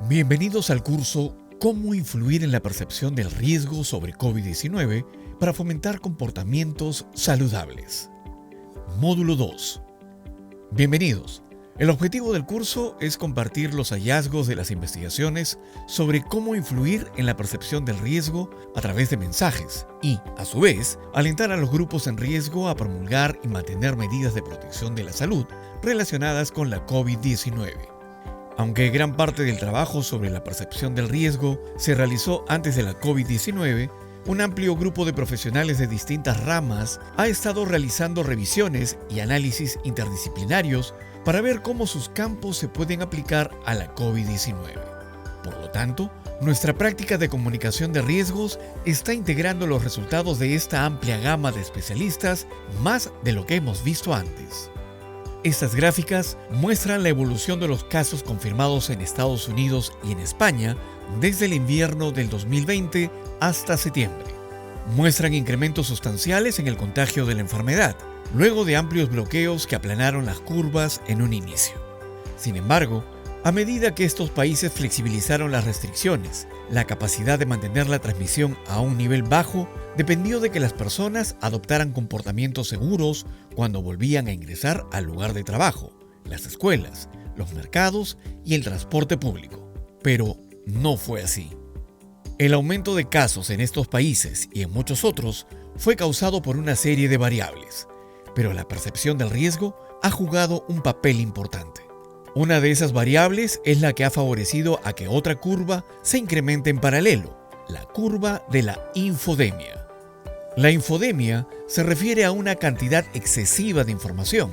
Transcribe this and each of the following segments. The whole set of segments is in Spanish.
Bienvenidos al curso Cómo influir en la percepción del riesgo sobre COVID-19 para fomentar comportamientos saludables. Módulo 2. Bienvenidos. El objetivo del curso es compartir los hallazgos de las investigaciones sobre cómo influir en la percepción del riesgo a través de mensajes y, a su vez, alentar a los grupos en riesgo a promulgar y mantener medidas de protección de la salud relacionadas con la COVID-19. Aunque gran parte del trabajo sobre la percepción del riesgo se realizó antes de la COVID-19, un amplio grupo de profesionales de distintas ramas ha estado realizando revisiones y análisis interdisciplinarios para ver cómo sus campos se pueden aplicar a la COVID-19. Por lo tanto, nuestra práctica de comunicación de riesgos está integrando los resultados de esta amplia gama de especialistas más de lo que hemos visto antes. Estas gráficas muestran la evolución de los casos confirmados en Estados Unidos y en España desde el invierno del 2020 hasta septiembre. Muestran incrementos sustanciales en el contagio de la enfermedad, luego de amplios bloqueos que aplanaron las curvas en un inicio. Sin embargo, a medida que estos países flexibilizaron las restricciones, la capacidad de mantener la transmisión a un nivel bajo dependió de que las personas adoptaran comportamientos seguros cuando volvían a ingresar al lugar de trabajo, las escuelas, los mercados y el transporte público. Pero no fue así. El aumento de casos en estos países y en muchos otros fue causado por una serie de variables, pero la percepción del riesgo ha jugado un papel importante. Una de esas variables es la que ha favorecido a que otra curva se incremente en paralelo, la curva de la infodemia. La infodemia se refiere a una cantidad excesiva de información,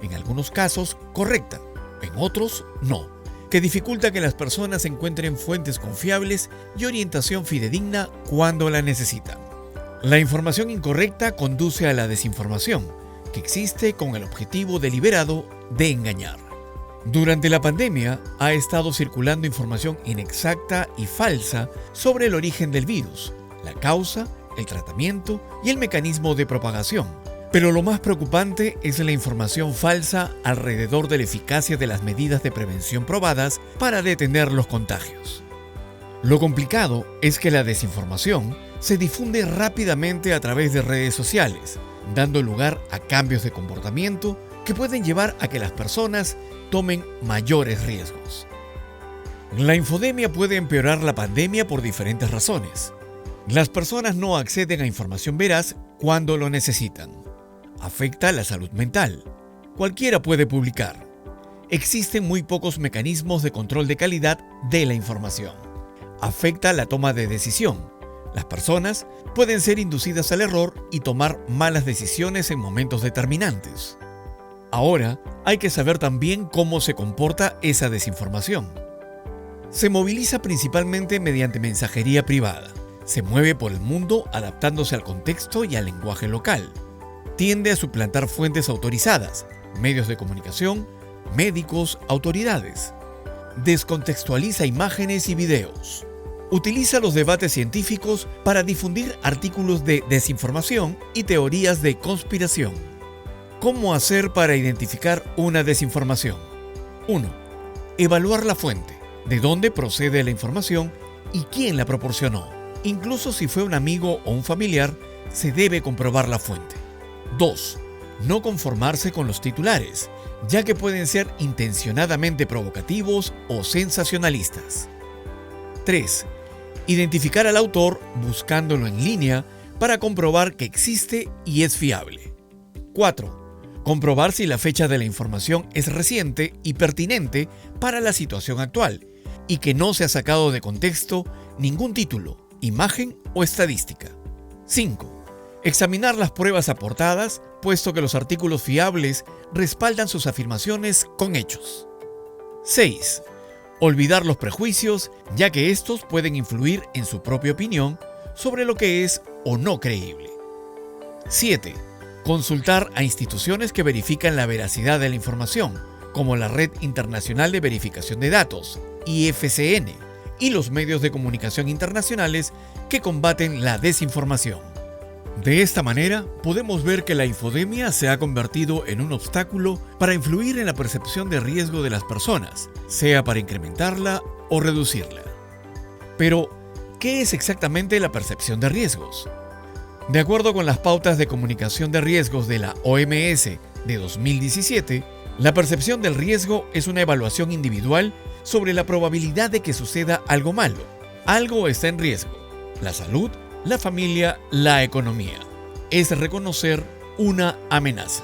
en algunos casos correcta, en otros no, que dificulta que las personas encuentren fuentes confiables y orientación fidedigna cuando la necesitan. La información incorrecta conduce a la desinformación, que existe con el objetivo deliberado de engañar. Durante la pandemia ha estado circulando información inexacta y falsa sobre el origen del virus, la causa, el tratamiento y el mecanismo de propagación. Pero lo más preocupante es la información falsa alrededor de la eficacia de las medidas de prevención probadas para detener los contagios. Lo complicado es que la desinformación se difunde rápidamente a través de redes sociales, dando lugar a cambios de comportamiento que pueden llevar a que las personas tomen mayores riesgos. La infodemia puede empeorar la pandemia por diferentes razones. Las personas no acceden a información veraz cuando lo necesitan. Afecta la salud mental. Cualquiera puede publicar. Existen muy pocos mecanismos de control de calidad de la información. Afecta la toma de decisión. Las personas pueden ser inducidas al error y tomar malas decisiones en momentos determinantes. Ahora, hay que saber también cómo se comporta esa desinformación. Se moviliza principalmente mediante mensajería privada. Se mueve por el mundo adaptándose al contexto y al lenguaje local. Tiende a suplantar fuentes autorizadas, medios de comunicación, médicos, autoridades. Descontextualiza imágenes y videos. Utiliza los debates científicos para difundir artículos de desinformación y teorías de conspiración. ¿Cómo hacer para identificar una desinformación? 1. Evaluar la fuente, de dónde procede la información y quién la proporcionó. Incluso si fue un amigo o un familiar, se debe comprobar la fuente. 2. No conformarse con los titulares, ya que pueden ser intencionadamente provocativos o sensacionalistas. 3. Identificar al autor buscándolo en línea para comprobar que existe y es fiable. 4. Comprobar si la fecha de la información es reciente y pertinente para la situación actual y que no se ha sacado de contexto ningún título, imagen o estadística. 5. Examinar las pruebas aportadas, puesto que los artículos fiables respaldan sus afirmaciones con hechos. 6. Olvidar los prejuicios, ya que estos pueden influir en su propia opinión sobre lo que es o no creíble. 7. Consultar a instituciones que verifican la veracidad de la información, como la Red Internacional de Verificación de Datos, IFCN, y los medios de comunicación internacionales que combaten la desinformación. De esta manera, podemos ver que la infodemia se ha convertido en un obstáculo para influir en la percepción de riesgo de las personas, sea para incrementarla o reducirla. Pero, ¿qué es exactamente la percepción de riesgos? De acuerdo con las pautas de comunicación de riesgos de la OMS de 2017, la percepción del riesgo es una evaluación individual sobre la probabilidad de que suceda algo malo. Algo está en riesgo: la salud, la familia, la economía. Es reconocer una amenaza.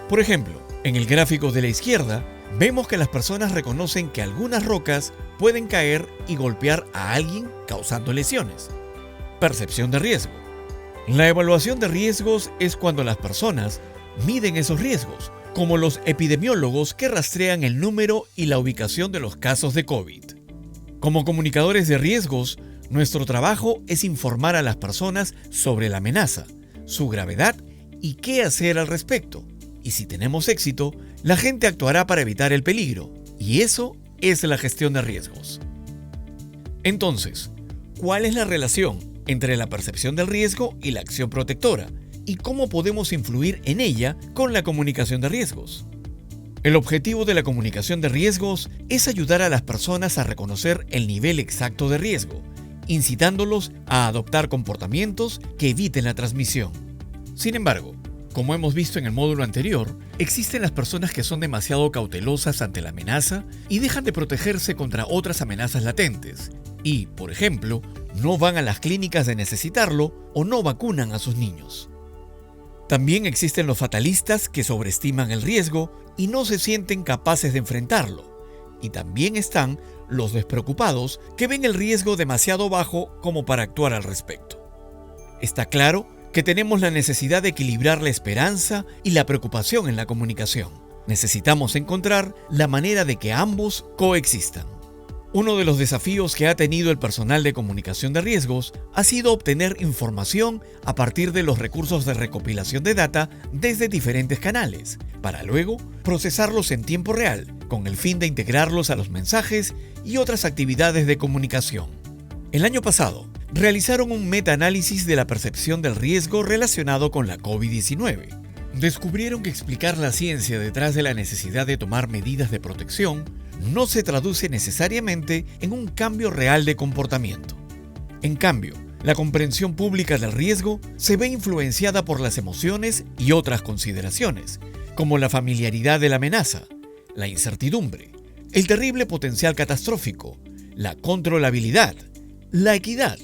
Por ejemplo, en el gráfico de la izquierda, vemos que las personas reconocen que algunas rocas pueden caer y golpear a alguien causando lesiones. Percepción de riesgo. La evaluación de riesgos es cuando las personas miden esos riesgos, como los epidemiólogos que rastrean el número y la ubicación de los casos de COVID. Como comunicadores de riesgos, nuestro trabajo es informar a las personas sobre la amenaza, su gravedad y qué hacer al respecto. Y si tenemos éxito, la gente actuará para evitar el peligro, y eso es la gestión de riesgos. Entonces, ¿cuál es la relación entre la percepción del riesgo y la acción protectora? ¿Y cómo podemos influir en ella con la comunicación de riesgos? El objetivo de la comunicación de riesgos es ayudar a las personas a reconocer el nivel exacto de riesgo, incitándolos a adoptar comportamientos que eviten la transmisión. Sin embargo, como hemos visto en el módulo anterior, existen las personas que son demasiado cautelosas ante la amenaza y dejan de protegerse contra otras amenazas latentes y, por ejemplo, no van a las clínicas de necesitarlo o no vacunan a sus niños. También existen los fatalistas que sobreestiman el riesgo y no se sienten capaces de enfrentarlo. Y también están los despreocupados que ven el riesgo demasiado bajo como para actuar al respecto. Está claro que tenemos la necesidad de equilibrar la esperanza y la preocupación en la comunicación. Necesitamos encontrar la manera de que ambos coexistan. Uno de los desafíos que ha tenido el personal de comunicación de riesgos ha sido obtener información a partir de los recursos de recopilación de data desde diferentes canales, para luego procesarlos en tiempo real, con el fin de integrarlos a los mensajes y otras actividades de comunicación. El año pasado, realizaron un metaanálisis de la percepción del riesgo relacionado con la COVID-19. Descubrieron que explicar la ciencia detrás de la necesidad de tomar medidas de protección no se traduce necesariamente en un cambio real de comportamiento. En cambio, la comprensión pública del riesgo se ve influenciada por las emociones y otras consideraciones, como la familiaridad de la amenaza, la incertidumbre, el terrible potencial catastrófico, la controlabilidad, la equidad,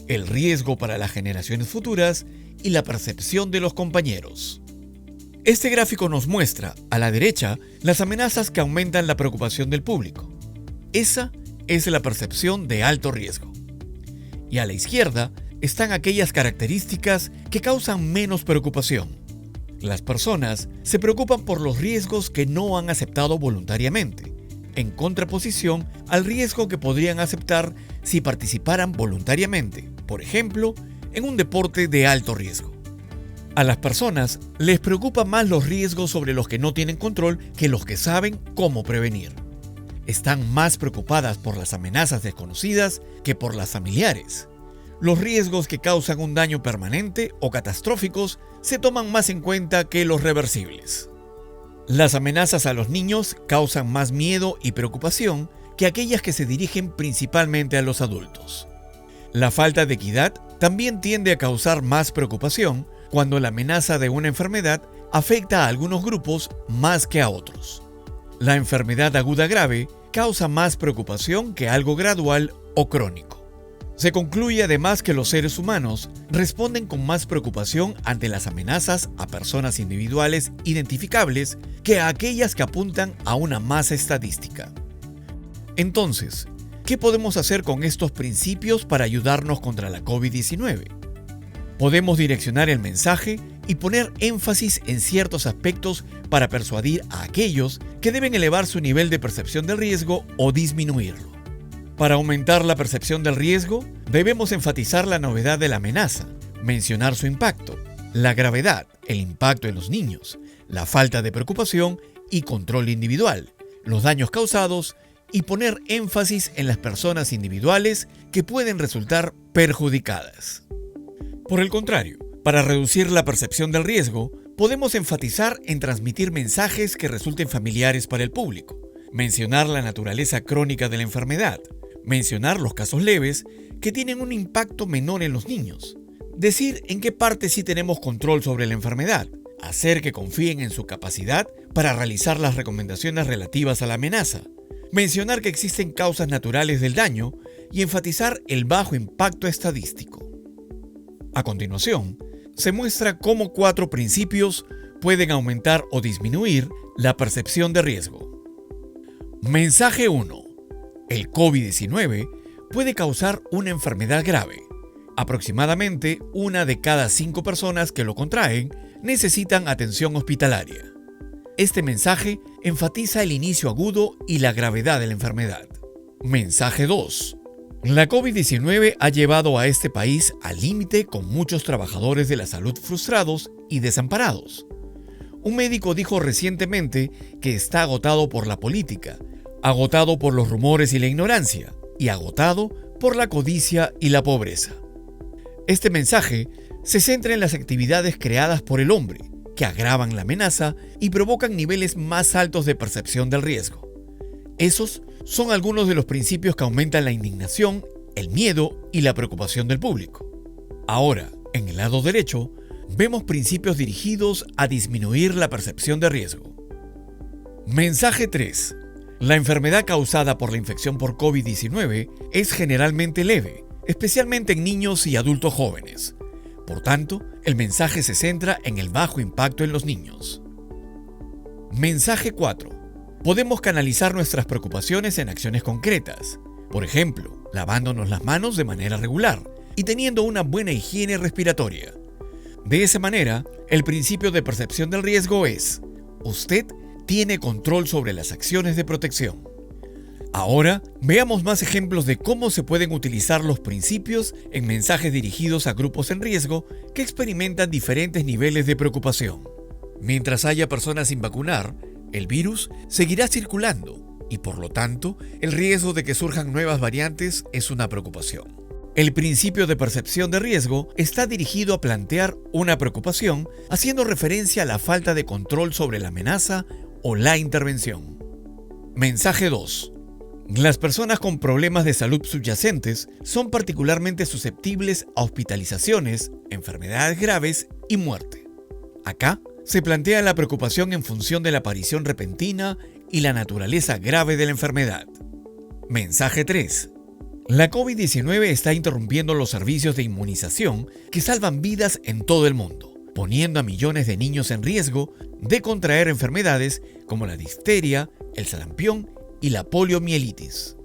el riesgo para las generaciones futuras y la percepción de los compañeros. Este gráfico nos muestra, a la derecha, las amenazas que aumentan la preocupación del público. Esa es la percepción de alto riesgo. Y a la izquierda están aquellas características que causan menos preocupación. Las personas se preocupan por los riesgos que no han aceptado voluntariamente, en contraposición al riesgo que podrían aceptar si participaran voluntariamente, por ejemplo, en un deporte de alto riesgo. A las personas les preocupan más los riesgos sobre los que no tienen control que los que saben cómo prevenir. Están más preocupadas por las amenazas desconocidas que por las familiares. Los riesgos que causan un daño permanente o catastróficos se toman más en cuenta que los reversibles. Las amenazas a los niños causan más miedo y preocupación que aquellas que se dirigen principalmente a los adultos. La falta de equidad también tiende a causar más preocupación cuando la amenaza de una enfermedad afecta a algunos grupos más que a otros. La enfermedad aguda grave causa más preocupación que algo gradual o crónico. Se concluye además que los seres humanos responden con más preocupación ante las amenazas a personas individuales identificables que a aquellas que apuntan a una masa estadística. Entonces, ¿qué podemos hacer con estos principios para ayudarnos contra la COVID-19? Podemos direccionar el mensaje y poner énfasis en ciertos aspectos para persuadir a aquellos que deben elevar su nivel de percepción del riesgo o disminuirlo. Para aumentar la percepción del riesgo, debemos enfatizar la novedad de la amenaza, mencionar su impacto, la gravedad, el impacto en los niños, la falta de preocupación y control individual, los daños causados y poner énfasis en las personas individuales que pueden resultar perjudicadas. Por el contrario, para reducir la percepción del riesgo, podemos enfatizar en transmitir mensajes que resulten familiares para el público, mencionar la naturaleza crónica de la enfermedad, mencionar los casos leves que tienen un impacto menor en los niños, decir en qué parte sí tenemos control sobre la enfermedad, hacer que confíen en su capacidad para realizar las recomendaciones relativas a la amenaza, mencionar que existen causas naturales del daño y enfatizar el bajo impacto estadístico. A continuación, se muestra cómo 4 principios pueden aumentar o disminuir la percepción de riesgo. Mensaje 1. El COVID-19 puede causar una enfermedad grave. Aproximadamente 1 de cada 5 personas que lo contraen necesitan atención hospitalaria. Este mensaje enfatiza el inicio agudo y la gravedad de la enfermedad. Mensaje 2. La COVID-19 ha llevado a este país al límite con muchos trabajadores de la salud frustrados y desamparados. Un médico dijo recientemente que está agotado por la política, agotado por los rumores y la ignorancia, y agotado por la codicia y la pobreza. Este mensaje se centra en las actividades creadas por el hombre, que agravan la amenaza y provocan niveles más altos de percepción del riesgo. Esos son algunos de los principios que aumentan la indignación, el miedo y la preocupación del público. Ahora, en el lado derecho, vemos principios dirigidos a disminuir la percepción de riesgo. Mensaje 3. La enfermedad causada por la infección por COVID-19 es generalmente leve, especialmente en niños y adultos jóvenes. Por tanto, el mensaje se centra en el bajo impacto en los niños. Mensaje 4. Podemos canalizar nuestras preocupaciones en acciones concretas. Por ejemplo, lavándonos las manos de manera regular y teniendo una buena higiene respiratoria. De esa manera, el principio de percepción del riesgo es: usted tiene control sobre las acciones de protección. Ahora, veamos más ejemplos de cómo se pueden utilizar los principios en mensajes dirigidos a grupos en riesgo que experimentan diferentes niveles de preocupación. Mientras haya personas sin vacunar, el virus seguirá circulando y, por lo tanto, el riesgo de que surjan nuevas variantes es una preocupación. El principio de percepción de riesgo está dirigido a plantear una preocupación haciendo referencia a la falta de control sobre la amenaza o la intervención. Mensaje 2. Las personas con problemas de salud subyacentes son particularmente susceptibles a hospitalizaciones, enfermedades graves y muerte. Acá se plantea la preocupación en función de la aparición repentina y la naturaleza grave de la enfermedad. Mensaje 3. La COVID-19 está interrumpiendo los servicios de inmunización que salvan vidas en todo el mundo, poniendo a millones de niños en riesgo de contraer enfermedades como la difteria, el sarampión y la poliomielitis.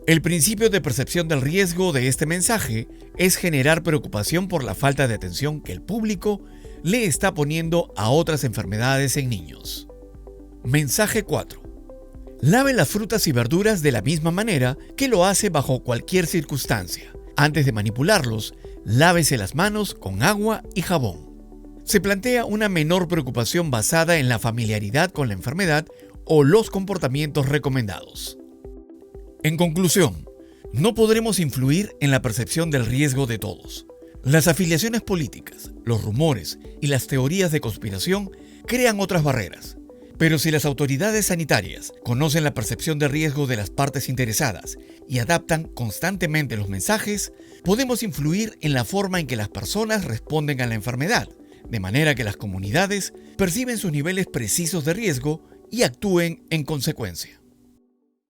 El principio de percepción del riesgo de este mensaje es generar preocupación por la falta de atención que el público le está poniendo a otras enfermedades en niños. Mensaje 4. Lave las frutas y verduras de la misma manera que lo hace bajo cualquier circunstancia. Antes de manipularlos, lávese las manos con agua y jabón. Se plantea una menor preocupación basada en la familiaridad con la enfermedad o los comportamientos recomendados. En conclusión, no podremos influir en la percepción del riesgo de todos. Las afiliaciones políticas, los rumores y las teorías de conspiración crean otras barreras. Pero si las autoridades sanitarias conocen la percepción de riesgo de las partes interesadas y adaptan constantemente los mensajes, podemos influir en la forma en que las personas responden a la enfermedad, de manera que las comunidades perciben sus niveles precisos de riesgo y actúen en consecuencia.